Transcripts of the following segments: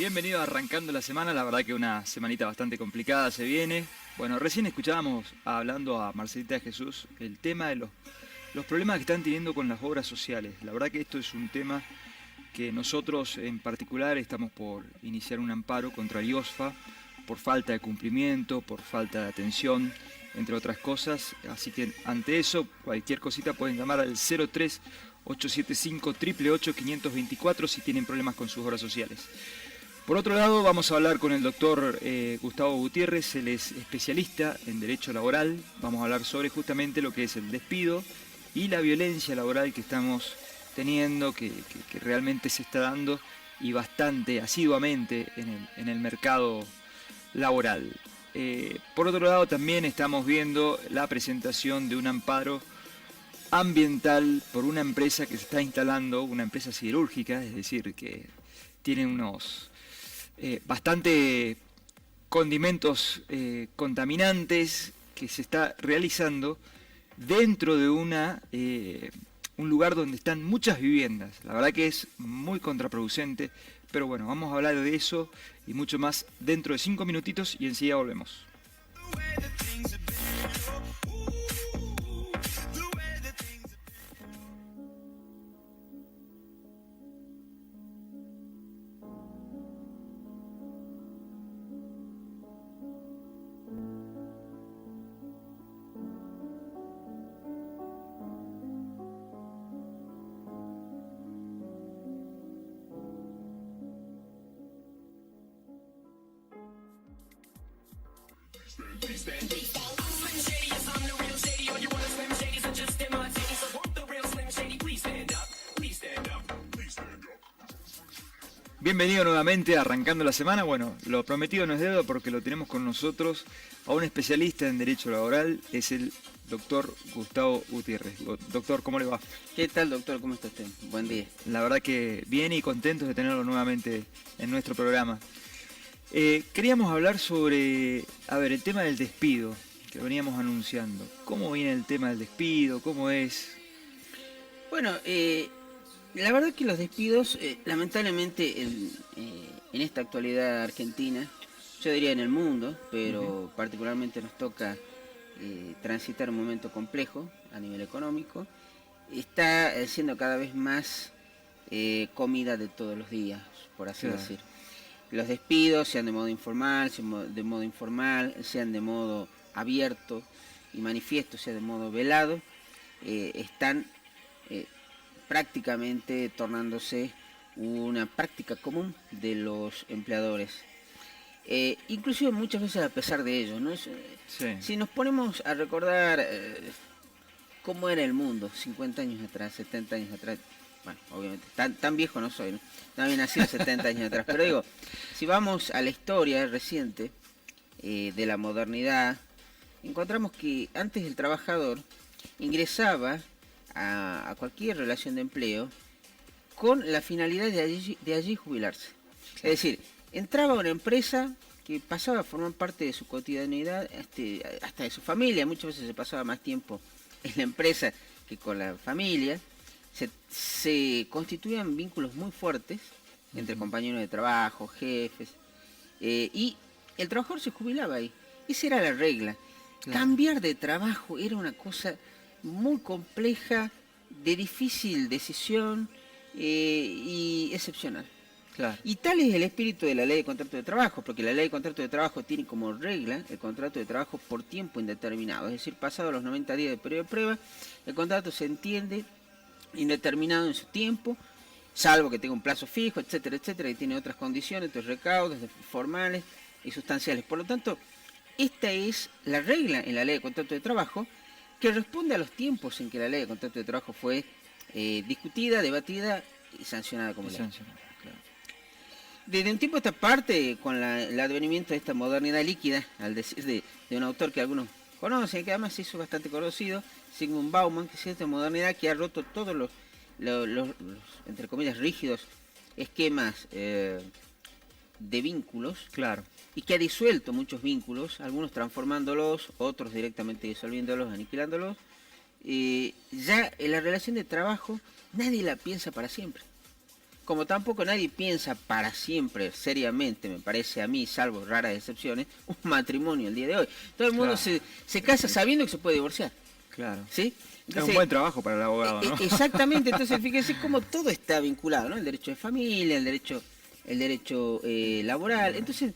Bienvenido a Arrancando la Semana, la verdad que una semanita bastante complicada se viene. Bueno, recién escuchábamos hablando a Marcelita de Jesús el tema de los problemas que están teniendo con las obras sociales. La verdad que esto es un tema que nosotros en particular estamos por iniciar un amparo contra el IOSFA por falta de cumplimiento, por falta de atención, entre otras cosas. Así que ante eso, cualquier cosita pueden llamar al 03-875-888-524 si tienen problemas con sus obras sociales. Por otro lado, vamos a hablar con el doctor Gustavo Gutiérrez, él es especialista en Derecho Laboral. Vamos a hablar sobre justamente lo que es el despido y la violencia laboral que estamos teniendo, que realmente se está dando y bastante asiduamente en el mercado laboral. Por otro lado, también estamos viendo la presentación de un amparo ambiental por una empresa que se está instalando, una empresa siderúrgica, es decir, que tiene unos bastante condimentos contaminantes que se está realizando dentro de un lugar donde están muchas viviendas. La verdad que es muy contraproducente, pero bueno, vamos a hablar de eso y mucho más dentro de 5 minutitos y enseguida volvemos. Bienvenido nuevamente a Arrancando la Semana. Bueno, lo prometido no es deuda porque lo tenemos con nosotros a un especialista en Derecho Laboral, es el doctor Gustavo Gutiérrez. Doctor, ¿cómo le va? ¿Qué tal, doctor? ¿Cómo está usted? Buen día. La verdad que bien y contentos de tenerlo nuevamente en nuestro programa. Queríamos hablar sobre, el tema del despido que veníamos anunciando. ¿Cómo viene el tema del despido? ¿Cómo es? Bueno, la verdad que los despidos, lamentablemente, en esta actualidad argentina, yo diría en el mundo, pero particularmente nos toca transitar un momento complejo a nivel económico, está siendo cada vez más comida de todos los días, por así decir. Los despidos, sean de modo informal, sean de modo informal, sean de modo abierto y manifiesto, sea de modo velado, están prácticamente tornándose una práctica común de los empleadores. Inclusive muchas veces a pesar de ello, ¿no? Si nos ponemos a recordar cómo era el mundo 50 años atrás, 70 años atrás, bueno, obviamente, tan viejo no soy, ¿no? No había nacido 70 años atrás, pero digo, si vamos a la historia reciente de la modernidad, encontramos que antes el trabajador ingresaba a cualquier relación de empleo con la finalidad de allí jubilarse. Es decir, entraba a una empresa que pasaba a formar parte de su cotidianidad, hasta de su familia. Muchas veces se pasaba más tiempo en la empresa que con la familia. Se constituían vínculos muy fuertes entre compañeros de trabajo, jefes, y el trabajador se jubilaba ahí. Esa era la regla. Claro. Cambiar de trabajo era una cosa muy compleja, de difícil decisión y excepcional. Claro. Y tal es el espíritu de la ley de contrato de trabajo, porque la ley de contrato de trabajo tiene como regla el contrato de trabajo por tiempo indeterminado. Es decir, pasados los 90 días de periodo de prueba, el contrato se entiende indeterminado en su tiempo, salvo que tenga un plazo fijo, etcétera, etcétera, y tiene otras condiciones, otros recaudos formales y sustanciales. Por lo tanto, esta es la regla en la ley de contrato de trabajo, que responde a los tiempos en que la ley de contrato de trabajo fue discutida, debatida y sancionada como ley. Claro. Desde un tiempo a esta parte, con el advenimiento de esta modernidad líquida, al decir de un autor que algunos conocen, que además se hizo bastante conocido, Zygmunt Bauman, que es esta modernidad que ha roto todos los entre comillas, rígidos esquemas de vínculos. Claro. Y que ha disuelto muchos vínculos, algunos transformándolos, otros directamente disolviéndolos, aniquilándolos. Ya en la relación de trabajo nadie la piensa para siempre. como tampoco nadie piensa para siempre, seriamente, me parece a mí, salvo raras excepciones, un matrimonio el día de hoy. Todo el mundo se casa sabiendo que se puede divorciar. Claro. ¿Sí? Entonces, es un buen trabajo para el abogado, ¿no? Exactamente, entonces fíjense cómo todo está vinculado, ¿no? El derecho de familia, el derecho laboral. Entonces,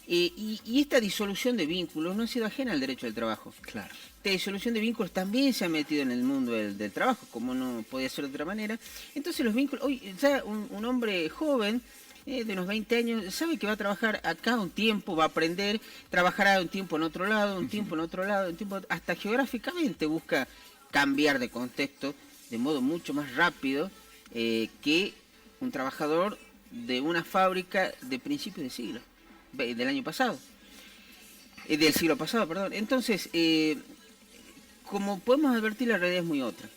y esta disolución de vínculos no ha sido ajena al derecho del trabajo. Claro. Esta disolución de vínculos también se ha metido en el mundo del trabajo, como no podía ser de otra manera. Entonces los vínculos, hoy ya un hombre joven, de unos 20 años, sabe que va a trabajar acá un tiempo, va a aprender, trabajará un tiempo en otro lado, un tiempo en otro lado, un tiempo, hasta geográficamente busca cambiar de contexto de modo mucho más rápido que un trabajador de una fábrica de principios de siglo, del año pasado, del siglo pasado, perdón. Entonces, como podemos advertir, la realidad es muy otra.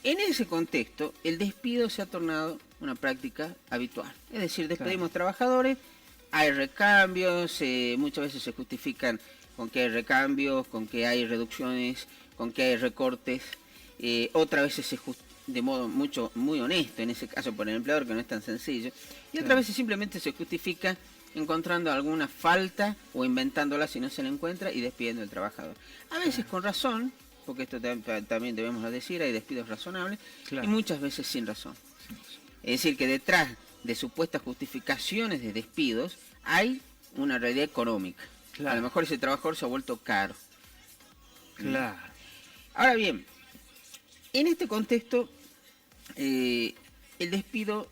En ese contexto, el despido se ha tornado una práctica habitual. Es decir, despedimos trabajadores, hay recambios, muchas veces se justifican con que hay recambios, con que hay reducciones, con que hay recortes. Otras veces de modo muy honesto, en ese caso por el empleador, que no es tan sencillo. Y otras veces simplemente se justifica encontrando alguna falta o inventándola si no se la encuentra y despidiendo al trabajador. A veces con razón, porque esto también debemos decir, hay despidos razonables, y muchas veces sin razón. Es decir, que detrás de supuestas justificaciones de despidos hay una realidad económica. A lo mejor ese trabajador se ha vuelto caro. Claro. Ahora bien, en este contexto, el despido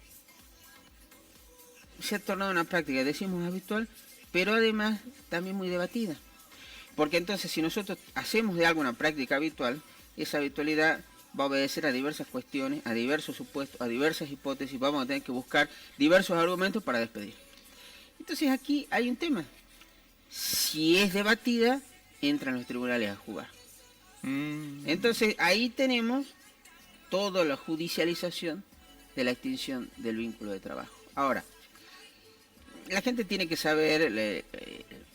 se ha tornado una práctica, decimos, habitual, pero además también muy debatida. Porque entonces, si nosotros hacemos de algo una práctica habitual, esa habitualidad va a obedecer a diversas cuestiones, a diversos supuestos, a diversas hipótesis, vamos a tener que buscar diversos argumentos para despedir. Entonces aquí hay un tema. Si es debatida, entran los tribunales a jugar. Entonces ahí tenemos toda la judicialización de la extinción del vínculo de trabajo. Ahora, la gente tiene que saber,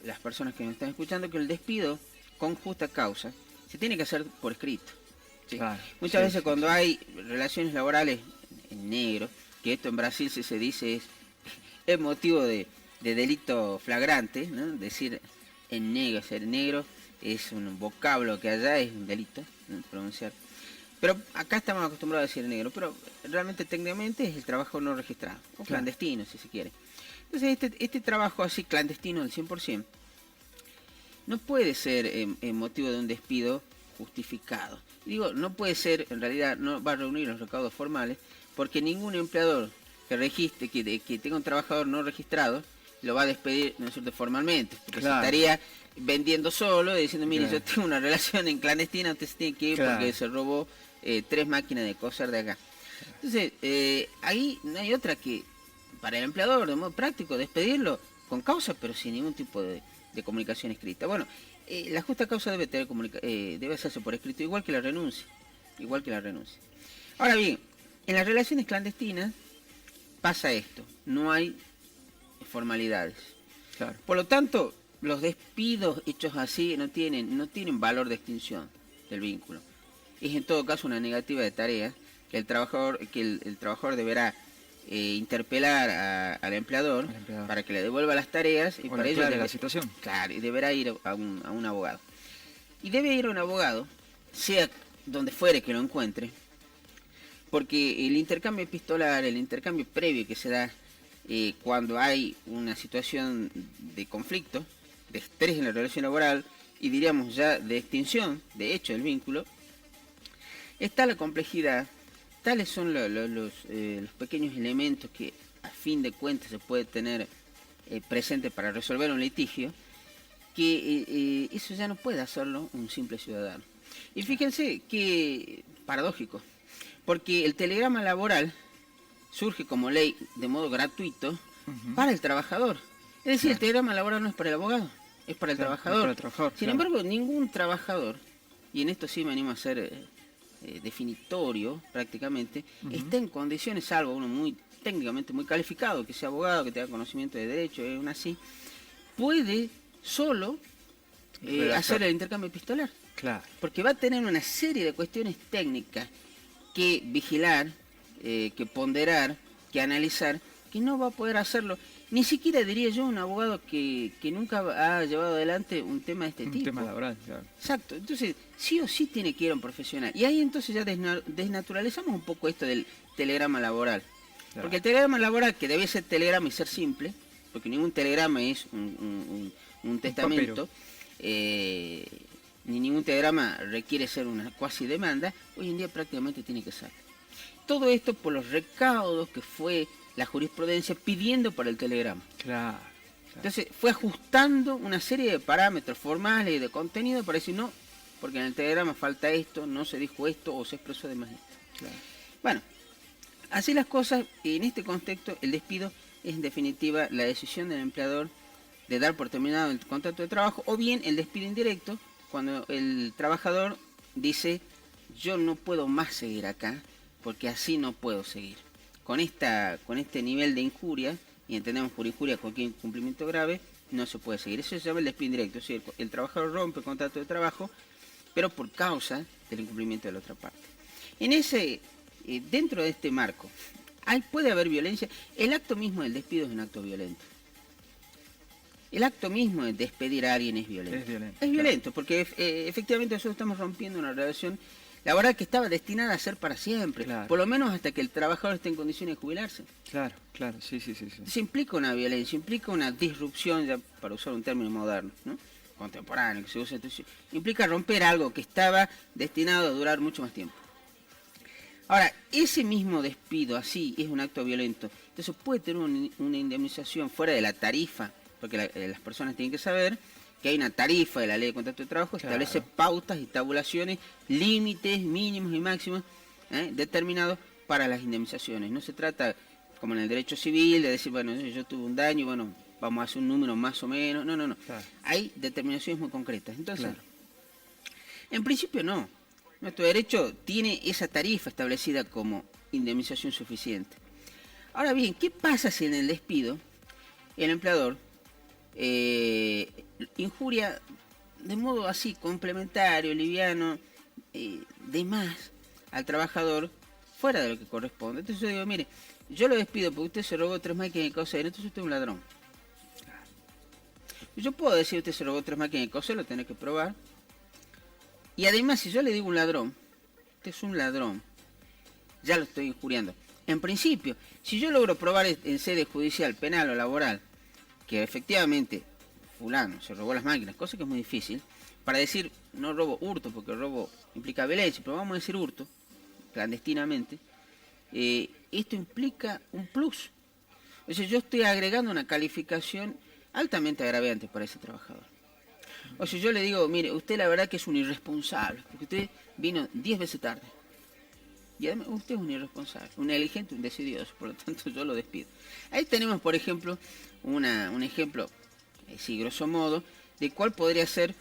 las personas que nos están escuchando, que el despido con justa causa se tiene que hacer por escrito. ¿Sí? Muchas veces cuando hay relaciones laborales en negro, que esto en Brasil se dice es motivo de delito flagrante, ¿no? Decir en negro, ser negro es un vocablo que allá es un delito, ¿no? Pronunciar. Pero acá estamos acostumbrados a decir negro, pero realmente técnicamente es el trabajo no registrado, o clandestino si se quiere. Entonces este trabajo así clandestino al 100% no puede ser motivo de un despido justificado. Digo, no puede ser, en realidad no va a reunir los recaudos formales, porque ningún empleador que registre, que tenga un trabajador no registrado, lo va a despedir, ¿no es cierto?, formalmente, porque se estaría vendiendo solo y diciendo, mire, yo tengo una relación en clandestina, usted se tiene que ir porque se robó 3 máquinas de coser de acá. Entonces, ahí no hay otra que, para el empleador, de modo práctico, despedirlo con causa, pero sin ningún tipo de comunicación escrita. Bueno, la justa causa debe hacerse por escrito, igual que la renuncia. Ahora bien, en las relaciones clandestinas pasa esto, no hay formalidades. Por lo tanto, los despidos hechos así no tienen valor de extinción del vínculo. Es en todo caso una negativa de tareas que el trabajador deberá interpelar al empleador para que le devuelva las tareas y para ello la situación. Claro, y deberá ir a un abogado. Y debe ir a un abogado, sea donde fuere que lo encuentre, porque el intercambio epistolar, el intercambio previo que se da cuando hay una situación de conflicto, de estrés en la relación laboral y diríamos ya de extinción, de hecho, del vínculo, está la complejidad. Tales son los pequeños elementos que a fin de cuentas se puede tener presente para resolver un litigio, que eso ya no puede hacerlo un simple ciudadano. Y fíjense que paradójico, porque el telegrama laboral surge como ley de modo gratuito para el trabajador. Es decir, el telegrama laboral no es para el abogado, es para el trabajador. Sin embargo, ningún trabajador, y en esto sí me animo a ser definitorio prácticamente, está en condiciones, salvo uno técnicamente muy calificado, que sea abogado, que tenga conocimiento de derecho, aún así, puede solo hacer el intercambio epistolar. Porque va a tener una serie de cuestiones técnicas que vigilar, que ponderar, que analizar, que no va a poder hacerlo. Ni siquiera diría yo un abogado que nunca ha llevado adelante un tema de este tipo. Un tema laboral, claro. Exacto. Entonces, sí o sí tiene que ir a un profesional. Y ahí entonces ya desnaturalizamos un poco esto del telegrama laboral. Claro. Porque el telegrama laboral, que debe ser telegrama y ser simple, porque ningún telegrama es un testamento, ni ningún telegrama requiere ser una cuasi demanda, hoy en día prácticamente tiene que ser. Todo esto por los recaudos que fue la jurisprudencia pidiendo para el telegrama. Claro. Entonces fue ajustando una serie de parámetros formales y de contenido para decir no, porque en el telegrama falta esto, no se dijo esto o se expresó de más esto. Claro. Bueno, así las cosas, en este contexto el despido es en definitiva la decisión del empleador de dar por terminado el contrato de trabajo, o bien el despido indirecto, cuando el trabajador dice yo no puedo más seguir acá, porque así no puedo seguir. Con este nivel de injuria, y entendemos por injuria cualquier incumplimiento grave, no se puede seguir. Eso se llama el despido indirecto, es decir, el trabajador rompe el contrato de trabajo, pero por causa del incumplimiento de la otra parte. Dentro de este marco, puede haber violencia. El acto mismo del despido es un acto violento. El acto mismo de despedir a alguien es violento. Es violento, claro. Porque efectivamente nosotros estamos rompiendo una relación laboral que estaba destinada a ser para siempre, claro. Por lo menos hasta que el trabajador esté en condiciones de jubilarse. Claro, sí. Eso implica una violencia, implica una disrupción, ya para usar un término moderno, ¿no? Contemporáneo, que se usa, entonces, implica romper algo que estaba destinado a durar mucho más tiempo. Ahora, ese mismo despido así es un acto violento, entonces puede tener una indemnización fuera de la tarifa, porque las personas tienen que saber que hay una tarifa de la ley de contrato de trabajo, claro. Establece pautas y tabulaciones, límites mínimos y máximos determinados para las indemnizaciones. No se trata, como en el derecho civil, de decir, bueno, yo tuve un daño, bueno, vamos a hacer un número más o menos. No. Claro. Hay determinaciones muy concretas. Entonces, claro. En principio no. Nuestro derecho tiene esa tarifa establecida como indemnización suficiente. Ahora bien, ¿qué pasa si en el despido el empleador injuria de modo así complementario, liviano, de más al trabajador fuera de lo que corresponde? Entonces yo digo, mire, yo lo despido porque usted se robó 3 máquinas de coser, entonces usted es un ladrón. Yo puedo decir usted se robó 3 máquinas de coser, lo tiene que probar. Y además, si yo le digo un ladrón, usted es un ladrón, ya lo estoy injuriando. En principio, si yo logro probar en sede judicial, penal o laboral, que efectivamente fulano se robó las máquinas, cosa que es muy difícil, para decir, no robo, hurto, porque robo implica violencia, pero vamos a decir hurto, clandestinamente, esto implica un plus. O sea, yo estoy agregando una calificación altamente agraviante para ese trabajador. O sea, yo le digo, mire, usted la verdad que es un irresponsable, porque usted vino 10 veces tarde. Y además usted es un irresponsable, un negligente, un decidioso, por lo tanto yo lo despido. Ahí tenemos, por ejemplo, un ejemplo, sí, grosso modo, de cuál podría ser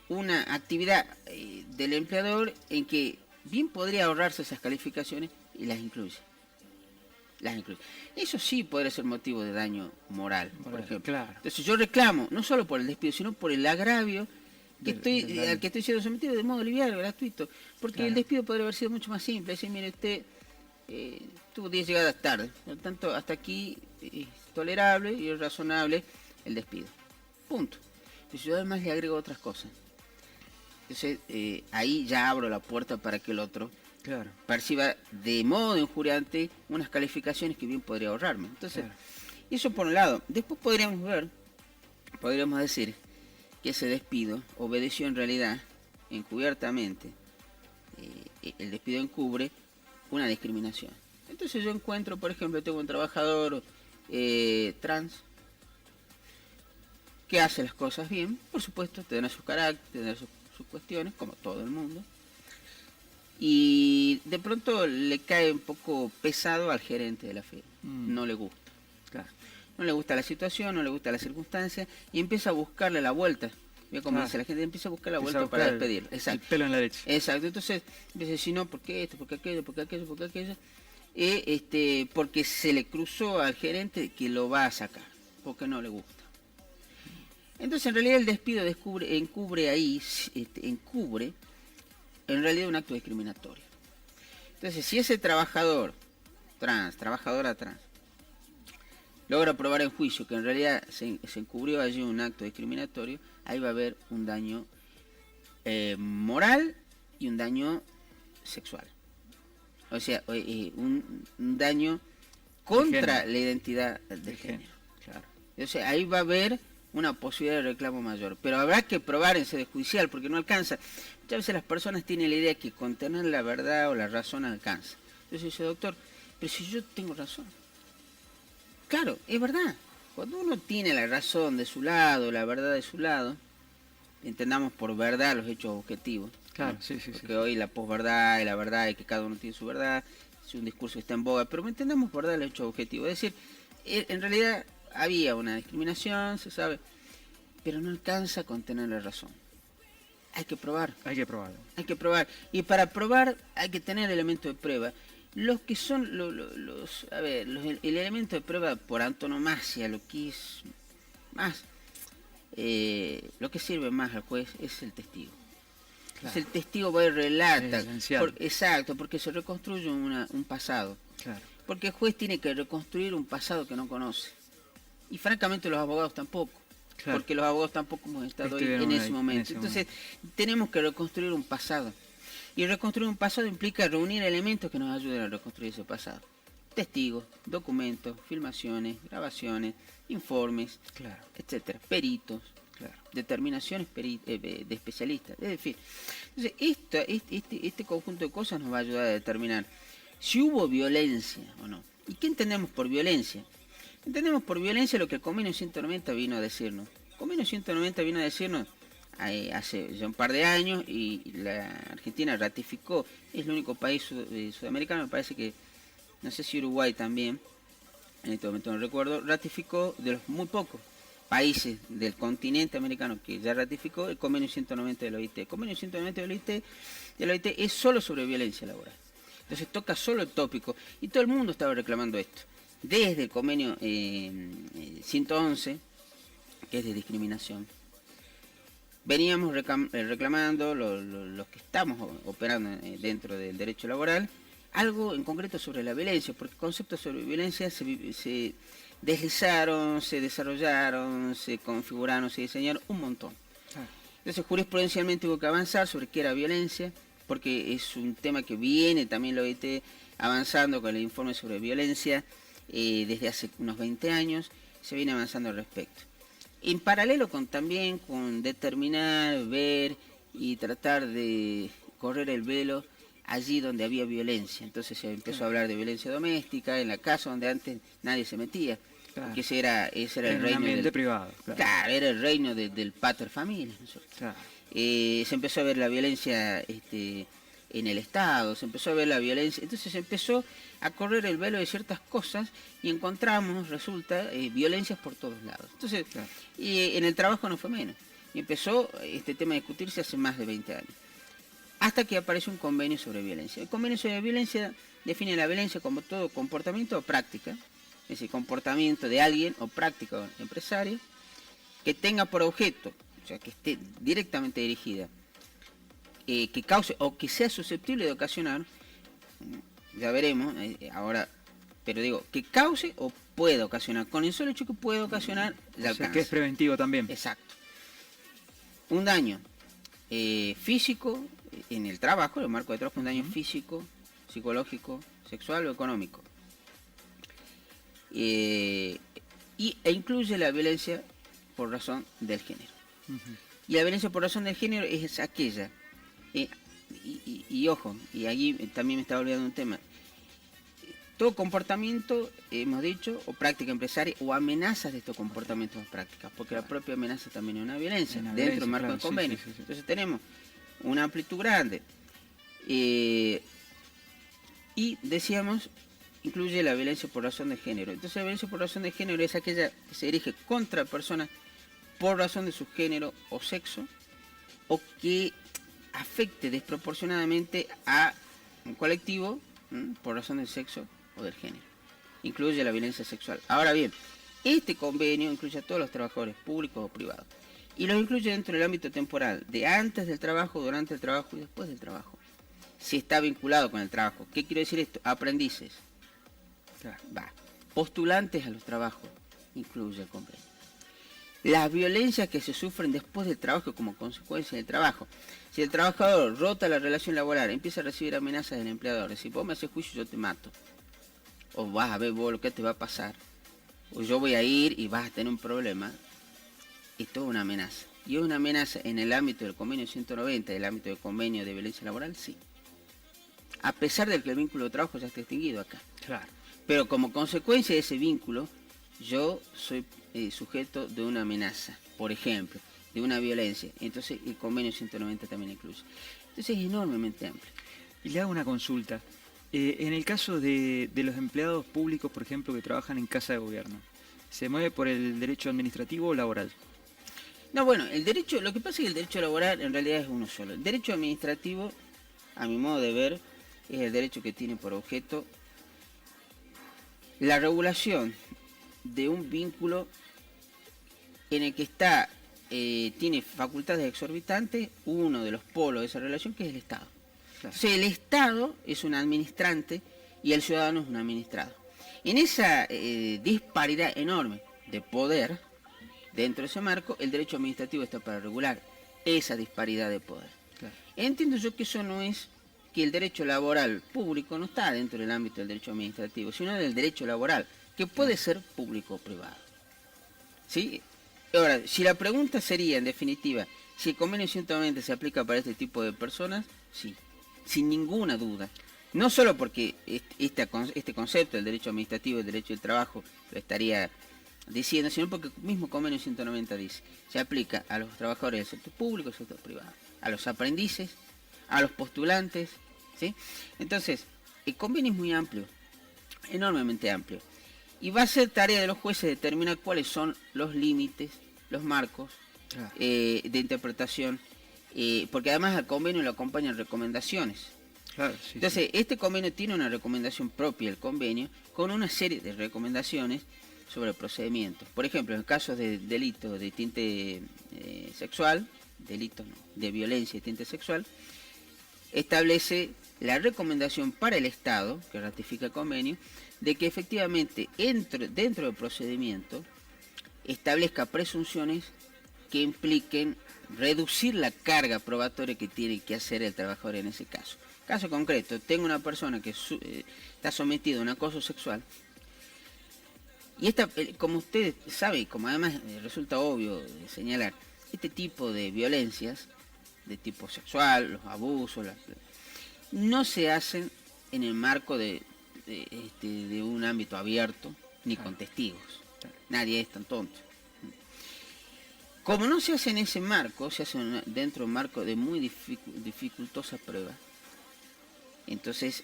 una actividad del empleador en que bien podría ahorrarse esas calificaciones y las incluye. Eso sí podría ser motivo de daño moral, por ejemplo. Claro. Entonces yo reclamo, no solo por el despido, sino por el agravio que al que estoy siendo sometido de modo liviano, gratuito. Porque claro. El despido podría haber sido mucho más simple. Decir, mire, usted tuvo 10 llegadas tarde, por lo tanto hasta aquí es tolerable y es razonable el despido. Punto. Entonces yo además le agrego otras cosas. Entonces ahí ya abro la puerta para que el otro claro. Perciba de modo injuriante unas calificaciones que bien podría ahorrarme. Entonces, claro. Eso por un lado. Después podríamos decir que ese despido obedeció en realidad, encubiertamente, el despido encubre una discriminación. Entonces yo encuentro, por ejemplo, tengo un trabajador trans que hace las cosas bien, por supuesto, tendrá su carácter, tendrá sus cuestiones, como todo el mundo. Y de pronto le cae un poco pesado al gerente de la feria. No le gusta. Claro. No le gusta la situación, no le gusta la circunstancia y empieza a buscarle la vuelta. Ve cómo dice la gente, empieza a buscar la vuelta para despedirlo. Exacto. El pelo en la leche. Exacto. Entonces, dice, si no, ¿por qué esto? ¿Por qué aquello? ¿Por qué aquello? ¿Por qué aquello? Porque se le cruzó al gerente que lo va a sacar, porque no le gusta. Entonces, en realidad el despido encubre en realidad un acto discriminatorio. Entonces, si ese trabajador trabajadora trans, logra probar en juicio que en realidad se encubrió allí un acto discriminatorio, ahí va a haber un daño moral y un daño sexual. O sea, un daño contra la identidad del género. Claro. O sea, ahí va a haber una posibilidad de reclamo mayor. Pero habrá que probar en sede judicial, porque no alcanza. Muchas veces las personas tienen la idea que con tener la verdad o la razón alcanza. Entonces dice, doctor, pero si yo tengo razón. Claro, es verdad. Cuando uno tiene la razón de su lado, la verdad de su lado, entendamos por verdad los hechos objetivos. Claro, ¿no? sí. Porque hoy la posverdad y la verdad es que cada uno tiene su verdad, es un discurso que está en boga, pero entendamos por verdad los hechos objetivos. Es decir, en realidad había una discriminación, se sabe, pero no alcanza con tener la razón. Hay que probar. Hay que probarlo. Hay que probar. Y para probar hay que tener elementos de prueba. Los que son el elemento de prueba por antonomasia, lo que es más, lo que sirve más al juez es el testigo. Claro. El testigo va y relata. Exacto, porque se reconstruye un pasado. Claro. Porque el juez tiene que reconstruir un pasado que no conoce. Y francamente los abogados tampoco. Claro. Porque los abogados tampoco hemos estado ahí en ese momento. Entonces tenemos que reconstruir un pasado. Y reconstruir un pasado implica reunir elementos que nos ayuden a reconstruir ese pasado. Testigos, documentos, filmaciones, grabaciones, informes, claro, etcétera, peritos, claro, determinaciones de especialistas. Es decir, entonces este conjunto de cosas nos va a ayudar a determinar si hubo violencia o no. ¿Y qué entendemos por violencia? Entendemos por violencia lo que el Convenio 190 vino a decirnos. El Convenio 190 vino a decirnos hace ya un par de años y la Argentina ratificó, es el único país sudamericano, me parece que, no sé si Uruguay también, en este momento no recuerdo, ratificó de los muy pocos países del continente americano que ya ratificó el Convenio 190 de la OIT. El Convenio 190 de la OIT es solo sobre violencia laboral. Entonces toca solo el tópico y todo el mundo estaba reclamando esto. Desde el Convenio 111, que es de discriminación, veníamos reclamando, los que estamos operando dentro del derecho laboral, algo en concreto sobre la violencia, porque conceptos sobre violencia se deslizaron, se desarrollaron, se configuraron, se diseñaron un montón. Entonces jurisprudencialmente hubo que avanzar sobre qué era violencia, porque es un tema que viene también lo OIT avanzando con el informe sobre violencia desde hace unos 20 años, se viene avanzando al respecto. En paralelo también con determinar, ver y tratar de correr el velo allí donde había violencia. Entonces se empezó a hablar de violencia doméstica, en la casa donde antes nadie se metía. Claro. Porque ese era el reino ambiente privado. Claro, era el reino del pater familia. Claro. Se empezó a ver la violencia en el Estado, se empezó a ver la violencia, entonces se empezó a correr el velo de ciertas cosas y encontramos, resulta, violencias por todos lados. Entonces, claro, y en el trabajo no fue menos. Y empezó este tema a discutirse hace más de 20 años. Hasta que apareció un convenio sobre violencia. El convenio sobre violencia define la violencia como todo comportamiento o práctica, es decir, comportamiento de alguien o práctica empresaria, que tenga por objeto, o sea, que esté directamente dirigida, que cause o que sea susceptible de ocasionar, ya veremos ahora, pero digo, que cause o pueda ocasionar, con el solo hecho que puede ocasionar, ya alcanza. Que es preventivo también. Exacto. Un daño físico en el trabajo, en el marco de trabajo, un daño físico, psicológico, sexual o económico. E incluye la violencia por razón del género. Y la violencia por razón del género es aquella, y ojo, y allí también me estaba olvidando un tema, todo comportamiento, hemos dicho, o práctica empresaria, o amenazas de estos comportamientos o prácticas, porque la propia amenaza también es una violencia, dentro del marco del convenio. Sí. Entonces tenemos una amplitud grande. Y decíamos, incluye la violencia por razón de género. Entonces la violencia por razón de género es aquella que se dirige contra personas por razón de su género o sexo, o que afecte desproporcionadamente a un colectivo por razón del sexo o del género. Incluye la violencia sexual. Ahora bien, este convenio incluye a todos los trabajadores públicos o privados y los incluye dentro del ámbito temporal de antes del trabajo, durante el trabajo y después del trabajo. Si está vinculado con el trabajo. ¿Qué quiere decir esto? Aprendices, Claro. Va. Postulantes a los trabajos, incluye el convenio. Las violencias que se sufren después del trabajo como consecuencia del trabajo. Si el trabajador rota la relación laboral, empieza a recibir amenazas del empleador, si vos me haces juicio yo te mato, o vas a ver vos lo que te va a pasar, o yo voy a ir y vas a tener un problema, esto es una amenaza. ¿Y es una amenaza en el ámbito del convenio 190, el ámbito del convenio de violencia laboral? Sí. A pesar de que el vínculo de trabajo ya está extinguido acá. Claro. Pero como consecuencia de ese vínculo, yo soy sujeto de una amenaza, por ejemplo, de una violencia. Entonces el convenio 190 también incluye. Entonces es enormemente amplio. Y le hago una consulta. En el caso de los empleados públicos, por ejemplo, que trabajan en casa de gobierno, ¿se mueve por el derecho administrativo o laboral? No, bueno, lo que pasa es que el derecho laboral en realidad es uno solo. El derecho administrativo, a mi modo de ver, es el derecho que tiene por objeto la regulación de un vínculo en el que tiene facultades exorbitantes uno de los polos de esa relación, que es el Estado. Claro. Entonces el Estado es un administrante y el ciudadano es un administrado. En esa disparidad enorme de poder, dentro de ese marco, el derecho administrativo está para regular esa disparidad de poder. Claro. Entiendo yo que eso no es que el derecho laboral público no está dentro del ámbito del derecho administrativo, sino del derecho laboral, que puede ser público o privado. ¿Sí? Ahora, si la pregunta sería, en definitiva, si el convenio 190 se aplica para este tipo de personas, sí, sin ninguna duda. No solo porque este concepto del derecho administrativo y el derecho del trabajo lo estaría diciendo, sino porque el mismo convenio 190 dice, se aplica a los trabajadores del sector público y del sector privado, a los aprendices, a los postulantes, ¿sí? Entonces, el convenio es muy amplio, enormemente amplio, y va a ser tarea de los jueces determinar cuáles son los límites, los marcos de interpretación, porque además al convenio lo acompañan recomendaciones. Claro, sí, entonces, sí. Este convenio tiene una recomendación propia, el convenio, con una serie de recomendaciones sobre procedimientos. Por ejemplo, en casos de delitos de tinte sexual, delitos de violencia de tinte sexual, establece la recomendación para el Estado, que ratifica el convenio, de que efectivamente dentro del procedimiento establezca presunciones que impliquen reducir la carga probatoria que tiene que hacer el trabajador en ese caso. Caso concreto, tengo una persona que está sometida a un acoso sexual, y como usted sabe, y como además resulta obvio señalar, este tipo de violencias de tipo sexual, los abusos, no se hacen en el marco de un ámbito abierto, ni con testigos. Nadie es tan tonto. Como no se hace en ese marco, se hace dentro de un marco de muy dificultosa prueba. Entonces,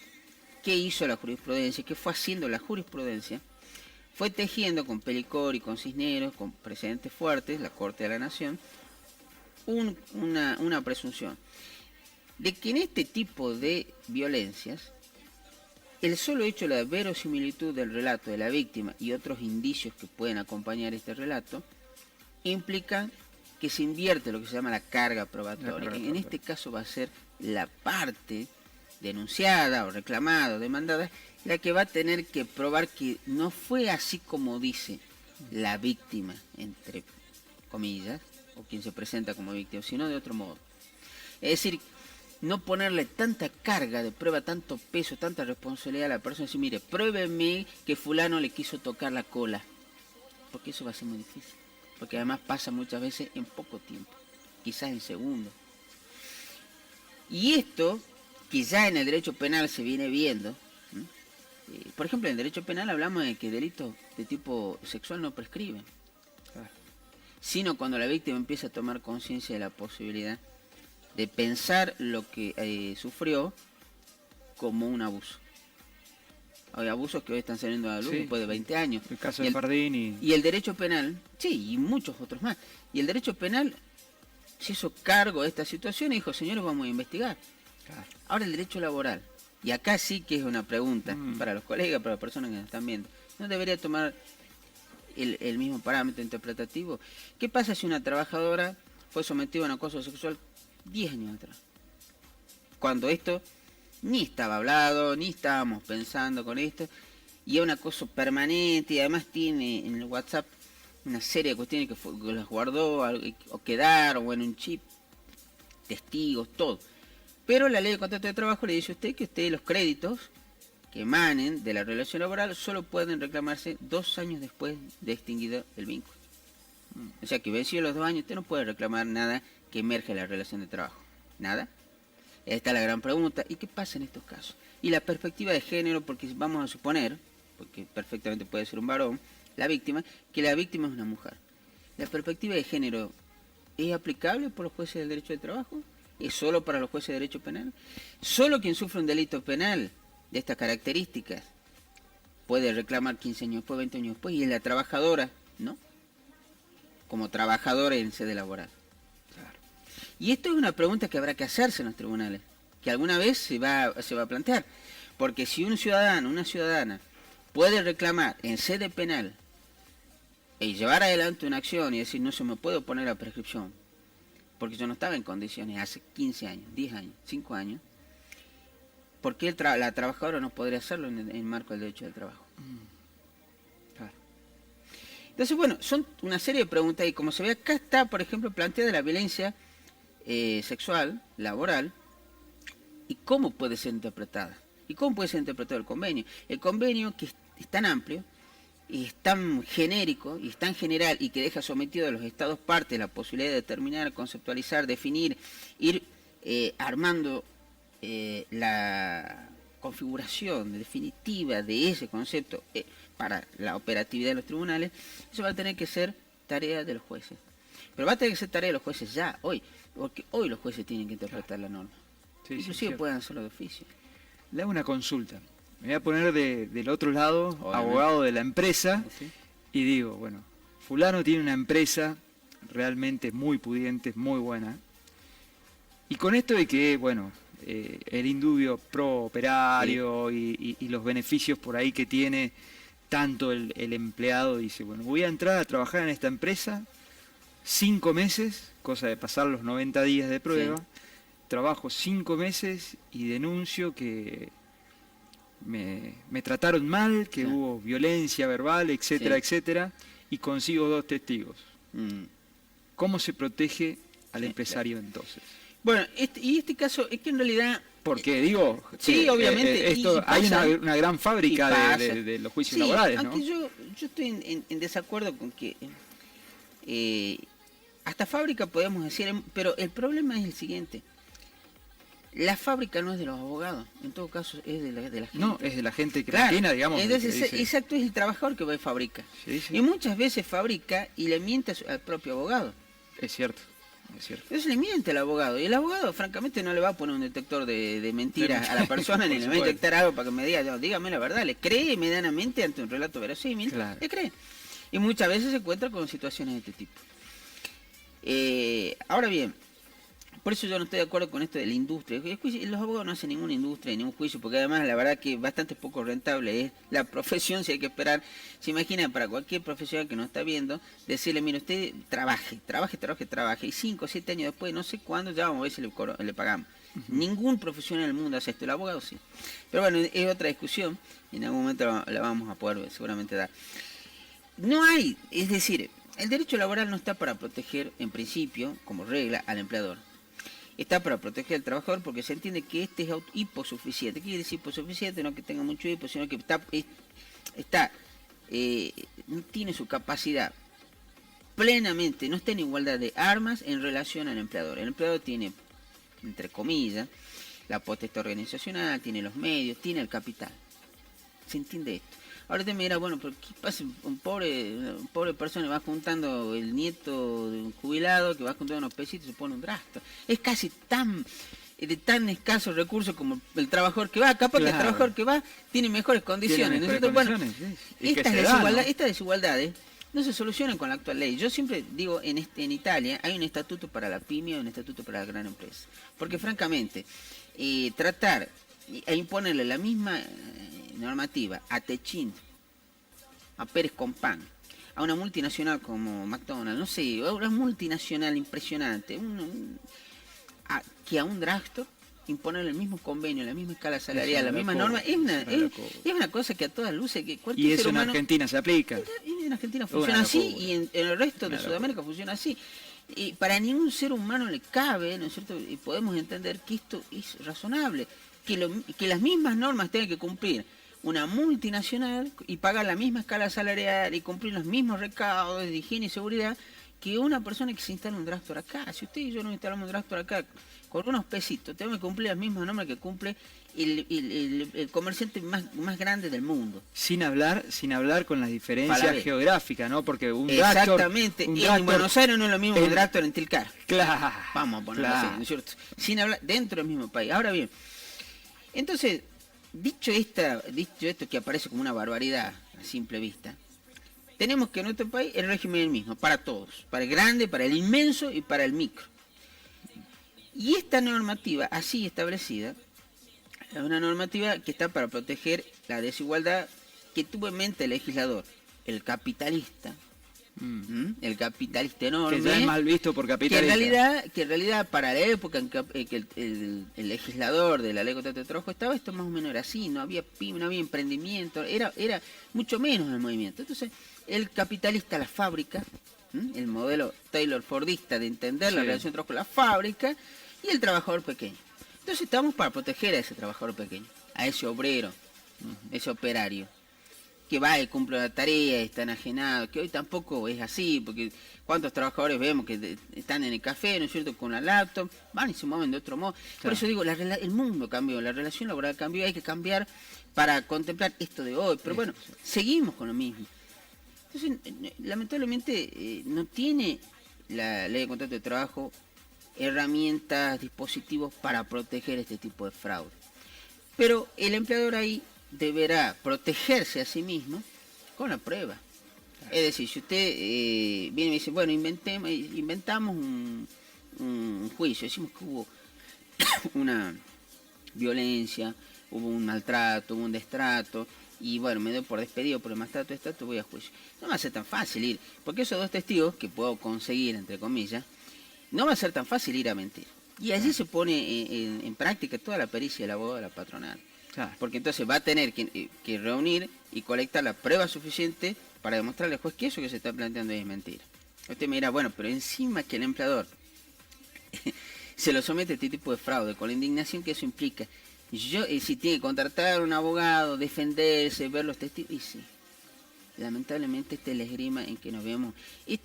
¿qué hizo la jurisprudencia? ¿Qué fue haciendo la jurisprudencia? Fue tejiendo con Pelicor y con Cisneros, con precedentes fuertes, la Corte de la Nación, una presunción de que en este tipo de violencias, el solo hecho de la verosimilitud del relato de la víctima y otros indicios que pueden acompañar este relato, implica que se invierte lo que se llama la carga probatoria. En este caso va a ser la parte denunciada o reclamada o demandada la que va a tener que probar que no fue así como dice la víctima, entre comillas, o quien se presenta como víctima, sino de otro modo. Es decir, no ponerle tanta carga de prueba, tanto peso, tanta responsabilidad a la persona, decir, mire, pruébeme que fulano le quiso tocar la cola, porque eso va a ser muy difícil, porque además pasa muchas veces en poco tiempo, quizás en segundos. Y esto, que ya en el derecho penal se viene viendo, por ejemplo, en el derecho penal hablamos de que delitos de tipo sexual no prescriben, sino cuando la víctima empieza a tomar conciencia de la posibilidad de pensar lo que sufrió como un abuso. Hay abusos que hoy están saliendo a la luz después de 20 años. El caso de Fardín y el derecho penal, sí, y muchos otros más. Y el derecho penal se hizo cargo de esta situación y dijo, señores, vamos a investigar. Claro. Ahora el derecho laboral, y acá sí que es una pregunta para los colegas, para las personas que nos están viendo, ¿no debería tomar el mismo parámetro interpretativo? ¿Qué pasa si una trabajadora fue sometida a un acoso sexual 10 años atrás? Cuando esto ni estaba hablado, ni estábamos pensando con esto, y es un acoso permanente, y además tiene en el WhatsApp una serie de cuestiones que las guardó o quedaron, o en un chip, testigos, todo. Pero la ley de contrato de trabajo le dice a usted que los créditos que emanen de la relación laboral solo pueden reclamarse 2 años después de extinguido el vínculo. O sea que vencido los 2 años, usted no puede reclamar nada que emerge de la relación de trabajo. ¿Nada? Esta es la gran pregunta. ¿Y qué pasa en estos casos? Y la perspectiva de género, porque vamos a suponer, porque perfectamente puede ser un varón, que la víctima es una mujer. ¿La perspectiva de género es aplicable por los jueces del derecho del trabajo? ¿Es solo para los jueces de derecho penal? ¿Solo quien sufre un delito penal de estas características puede reclamar 15 años después, 20 años después? Y es la trabajadora, ¿no? Como trabajadora en sede laboral. Claro. Y esto es una pregunta que habrá que hacerse en los tribunales, que alguna vez se va a plantear. Porque si un ciudadano, una ciudadana, puede reclamar en sede penal y llevar adelante una acción y decir no se me puede oponer a prescripción, porque yo no estaba en condiciones hace 15 años, 10 años, 5 años, ¿por qué la trabajadora no podría hacerlo en el marco del derecho del trabajo? Claro. Entonces, bueno, son una serie de preguntas y como se ve acá está, por ejemplo, planteada la violencia sexual, laboral, y cómo puede ser interpretada. ¿Y cómo puede ser interpretado el convenio? El convenio, que es tan amplio, y es tan genérico, y es tan general, y que deja sometido a los estados partes la posibilidad de determinar, conceptualizar, definir, ir armando la configuración definitiva de ese concepto para la operatividad de los tribunales, eso va a tener que ser tarea de los jueces. Pero va a tener que ser tarea de los jueces ya, hoy, porque hoy los jueces tienen que interpretar la norma. Sí, inclusive sí, pueden hacerlo de oficio. Le hago una consulta. Me voy a poner del otro lado, obviamente, abogado de la empresa, ¿sí? Y digo, bueno, fulano tiene una empresa realmente muy pudiente, muy buena, y con esto de que, bueno, el indubio pro operario, sí, y los beneficios por ahí que tiene tanto el empleado, dice, bueno, voy a entrar a trabajar en esta empresa 5 meses, cosa de pasar los 90 días de prueba, sí, trabajo 5 meses y denuncio que me trataron mal, que hubo violencia verbal, etcétera, etcétera, y consigo 2 testigos. ¿Cómo se protege al empresario entonces? Bueno, este caso es que en realidad... Porque digo, sí, obviamente, esto, hay una gran fábrica de los juicios laborales, ¿no? Aunque yo estoy en desacuerdo con que... hasta fábrica podemos decir, pero el problema es el siguiente. La fábrica no es de los abogados, en todo caso es de la gente. No, es de la gente que maquina, digamos. Entonces, exacto, es el trabajador que va y fabrica. Sí, sí. Y muchas veces fabrica y le miente al propio abogado. Es cierto, es cierto. Entonces le miente al abogado, y el abogado francamente no le va a poner un detector de mentiras a la persona, ni le va a detectar algo para que me diga, dígame la verdad, le cree medianamente ante un relato verosímil, claro, le cree. Y muchas veces se encuentra con situaciones de este tipo. Ahora bien, por eso yo no estoy de acuerdo con esto de la industria. Los abogados no hacen ninguna industria, ningún juicio, porque además la verdad que bastante poco rentable es la profesión, si hay que esperar. Se imagina para cualquier profesional que nos está viendo, decirle, mire, usted trabaje, y 5 o 7 años después, no sé cuándo, ya vamos a ver si le pagamos. Ningún profesional del mundo hace esto, el abogado sí. Pero bueno, es otra discusión, y en algún momento la vamos a poder seguramente dar. No hay, es decir, el derecho laboral no está para proteger, en principio, como regla, al empleador. Está para proteger al trabajador porque se entiende que este es hiposuficiente. ¿Qué quiere decir hiposuficiente? No que tenga mucho hipo, sino que no tiene su capacidad plenamente, no está en igualdad de armas en relación al empleador. El empleador tiene, entre comillas, la potestad organizacional, tiene los medios, tiene el capital. ¿Se entiende esto? Ahora te mira, bueno, pero ¿qué pasa? Un pobre persona va juntando el nieto de un jubilado que va juntando unos pesitos y se pone un trasto. Es casi de tan escasos recursos como el trabajador que va. Capaz, claro, que el trabajador que va tiene mejores condiciones. Estas desigualdades no se solucionan con la actual ley. Yo siempre digo, en Italia hay un estatuto para la pyme y un estatuto para la gran empresa. Porque francamente, tratar e imponerle la misma normativa a Techint, a Pérez Compán, a una multinacional como McDonald's, no sé, a una multinacional impresionante, que a un drugstore, imponer el mismo convenio, la misma escala salarial, la misma norma, es una cosa que a todas luces que cualquier y eso ser humano, en Argentina se aplica. en Argentina funciona así y en el resto de Sudamérica funciona así. Y para ningún ser humano le cabe, ¿no es cierto? Y podemos entender que esto es razonable, que las mismas normas tienen que cumplir una multinacional y pagar la misma escala salarial y cumplir los mismos recaudos de higiene y seguridad que una persona que se instala un drugstore acá. Si usted y yo nos instalamos un drugstore acá con unos pesitos, tenemos que cumplir las mismas normas que cumple el comerciante más grande del mundo. Sin hablar con las diferencias geográficas, ¿no? Porque un exactamente, en Buenos Aires no es lo mismo que un drugstore en Tilcara. Claro. Vamos a ponerlo así, ¿no es cierto? Sin hablar, dentro del mismo país. Ahora bien, entonces, dicho esto que aparece como una barbaridad a simple vista, tenemos que en nuestro país el régimen es el mismo, para todos, para el grande, para el inmenso y para el micro. Y esta normativa, así establecida, es una normativa que está para proteger la desigualdad que tuvo en mente el legislador, el capitalista. El capitalista enorme. Que ya es mal visto por capitalista. Que en realidad para la época en que el legislador de la ley contra el trabajo estaba, esto más o menos era así, no había PYME, no había emprendimiento, era mucho menos el movimiento. Entonces, el capitalista, la fábrica, el modelo Taylor Fordista de entender la relación trabajo con la fábrica, y el trabajador pequeño. Entonces estamos para proteger a ese trabajador pequeño, a ese obrero, ese operario, que va y cumple la tarea, está enajenado, que hoy tampoco es así, porque cuántos trabajadores vemos que están en el café, ¿no es cierto?, con la laptop, van y se mueven de otro modo. Claro. Por eso digo, el mundo cambió, la relación laboral cambió, hay que cambiar para contemplar esto de hoy, pero bueno, seguimos con lo mismo. Entonces, lamentablemente, no tiene la ley de contrato de trabajo herramientas, dispositivos para proteger este tipo de fraude. Pero el empleador ahí deberá protegerse a sí mismo con la prueba. Es decir, si usted viene y me dice, bueno, inventamos un juicio, decimos que hubo una violencia, hubo un maltrato, hubo un destrato, y bueno, me doy por despedido por el maltrato, destrato, voy a juicio. No va a ser tan fácil ir, porque esos dos testigos que puedo conseguir, entre comillas, no va a ser tan fácil ir a mentir. Y allí se pone en práctica toda la pericia del abogado de la patronal. Claro. Porque entonces va a tener que reunir y colectar la prueba suficiente para demostrarle al juez que eso que se está planteando es mentira. Usted me dirá, bueno, pero encima que el empleador se lo somete a este tipo de fraude, con la indignación que eso implica, si tiene que contratar a un abogado, defenderse, ver los testigos, y sí. Lamentablemente este es el esgrima en que nos vemos. Y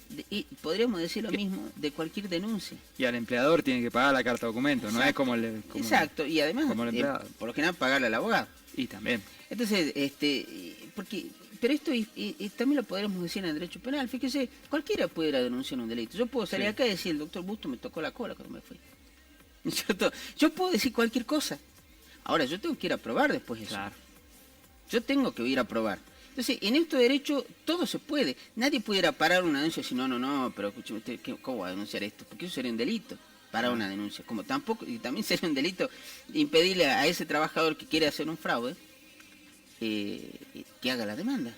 podríamos decir lo mismo de cualquier denuncia. Y al empleador tiene que pagar la carta de documento, exacto. No es como exacto, y además, por lo general, pagarle al abogado. Y también. Entonces, pero esto también lo podríamos decir en el derecho penal. Fíjese, cualquiera puede ir a denunciar un delito. Yo puedo salir acá y decir, el doctor Busto me tocó la cola cuando me fui. Yo puedo decir cualquier cosa. Ahora, yo tengo que ir a probar después eso. Claro. Yo tengo que ir a probar. Entonces, en este derecho todo se puede. Nadie pudiera parar una denuncia y decir, no, pero escúcheme, ¿cómo va a denunciar esto? Porque eso sería un delito, parar una denuncia. Como tampoco, y también sería un delito impedirle a ese trabajador que quiere hacer un fraude que haga la demanda.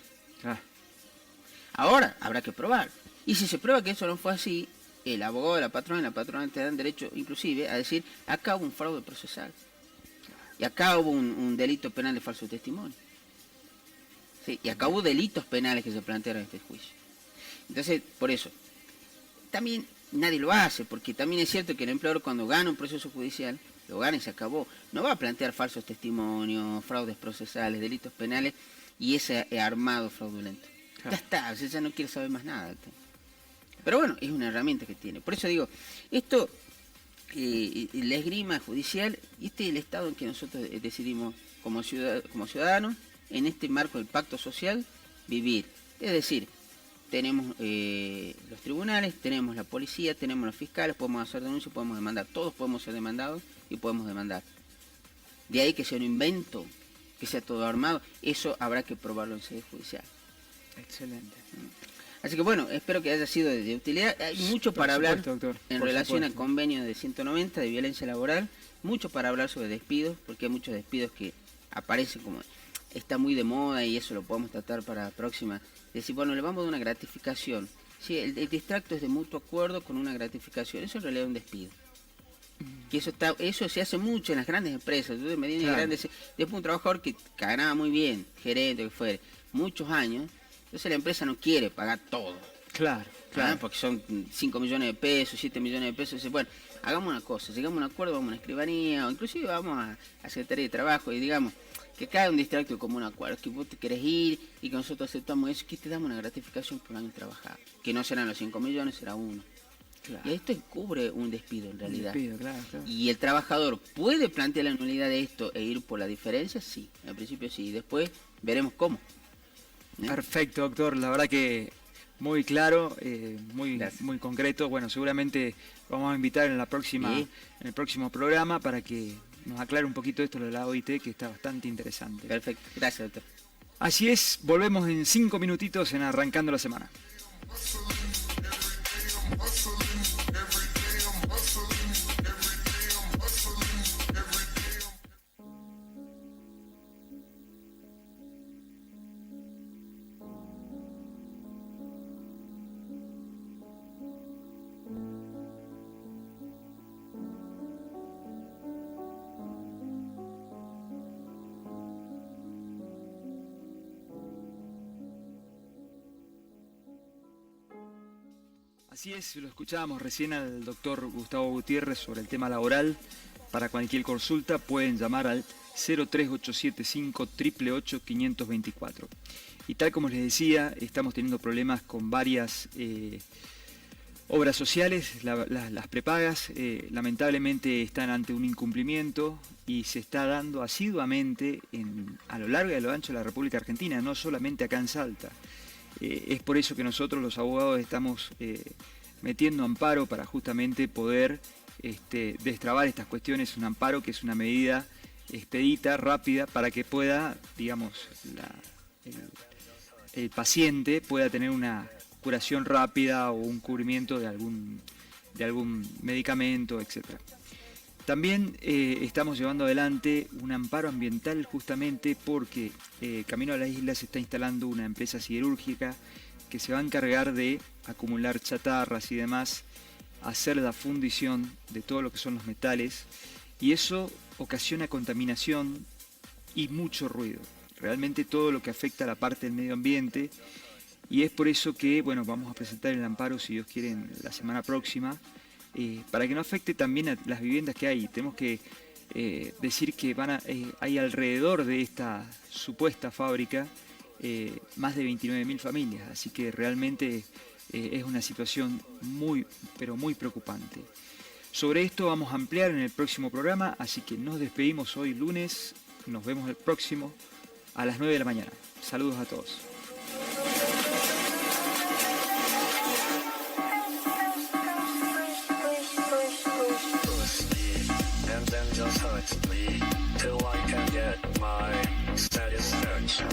Ahora, habrá que probar. Y si se prueba que eso no fue así, el abogado de la patrona y la patrona te dan derecho inclusive a decir, acá hubo un fraude procesal. Y acá hubo un delito penal de falso testimonio. Sí, y acá hubo delitos penales que se plantearon en este juicio. Entonces, por eso, también nadie lo hace, porque también es cierto que el empleador cuando gana un proceso judicial, lo gana y se acabó. No va a plantear falsos testimonios, fraudes procesales, delitos penales y ese armado fraudulento. Claro. Ya está, o sea, ya no quiere saber más nada. Pero bueno, es una herramienta que tiene. Por eso digo, esto, la esgrima judicial, este es el estado en que nosotros decidimos como ciudadanos, en este marco del pacto social, vivir. Es decir, tenemos los tribunales, tenemos la policía, tenemos los fiscales, podemos hacer denuncias, podemos demandar, todos podemos ser demandados y podemos demandar. De ahí que sea un invento, que sea todo armado, eso habrá que probarlo en sede judicial. Excelente. Así que bueno, espero que haya sido de utilidad. Hay mucho para hablar doctor, en relación al convenio de 190 de violencia laboral, mucho para hablar sobre despidos, porque hay muchos despidos que aparecen como... Está muy de moda y eso lo podemos tratar para la próxima. Decir, bueno, le vamos a dar una gratificación. Sí, el distracto es de mutuo acuerdo con una gratificación. Eso en realidad es un despido. Que eso se hace mucho en las grandes empresas, entonces medianas y grandes. Después un trabajador que ganaba muy bien, gerente, que fuere, muchos años, entonces la empresa no quiere pagar todo. Claro. Porque son 5 millones de pesos, 7 millones de pesos, dice, bueno, hagamos una cosa, llegamos a un acuerdo, vamos a una escribanía, o inclusive vamos a Secretaría de Trabajo y digamos, que cada un distracto como un acuerdo, que vos te querés ir y que nosotros aceptamos eso, que te damos una gratificación por año trabajado, que no serán los 5 millones, será uno. Claro. Y esto cubre un despido en realidad. Claro. Y el trabajador puede plantear la nulidad de esto e ir por la diferencia, sí, al principio sí, y después veremos cómo. Perfecto, doctor, la verdad que muy claro, muy concreto. Bueno, seguramente vamos a invitar en el próximo programa para que nos aclare un poquito esto de la OIT, que está bastante interesante. Perfecto, gracias, doctor. Así es, volvemos en 5 minutitos en Arrancando la Semana. Así es, lo escuchábamos recién al doctor Gustavo Gutiérrez sobre el tema laboral. Para cualquier consulta pueden llamar al 03875 888 524. Y tal como les decía, estamos teniendo problemas con varias obras sociales. Las prepagas lamentablemente están ante un incumplimiento y se está dando asiduamente a lo largo y a lo ancho de la República Argentina, no solamente acá en Salta. Es por eso que nosotros los abogados estamos metiendo amparo para justamente poder destrabar estas cuestiones. Un amparo que es una medida expedita, rápida, para que pueda, digamos, el paciente pueda tener una curación rápida o un cubrimiento de algún medicamento, etc. También estamos llevando adelante un amparo ambiental justamente porque camino a la isla se está instalando una empresa siderúrgica que se va a encargar de acumular chatarras y demás, hacer la fundición de todo lo que son los metales, y eso ocasiona contaminación y mucho ruido. Realmente todo lo que afecta a la parte del medio ambiente, y es por eso que vamos a presentar el amparo, si Dios quiere, la semana próxima, para que no afecte también a las viviendas que hay. Tenemos que decir que hay alrededor de esta supuesta fábrica más de 29.000 familias, así que realmente es una situación muy, pero muy preocupante. Sobre esto vamos a ampliar en el próximo programa, así que nos despedimos hoy lunes, nos vemos el próximo a las 9 de la mañana. Saludos a todos. And then just hurt me till I can get my satisfaction.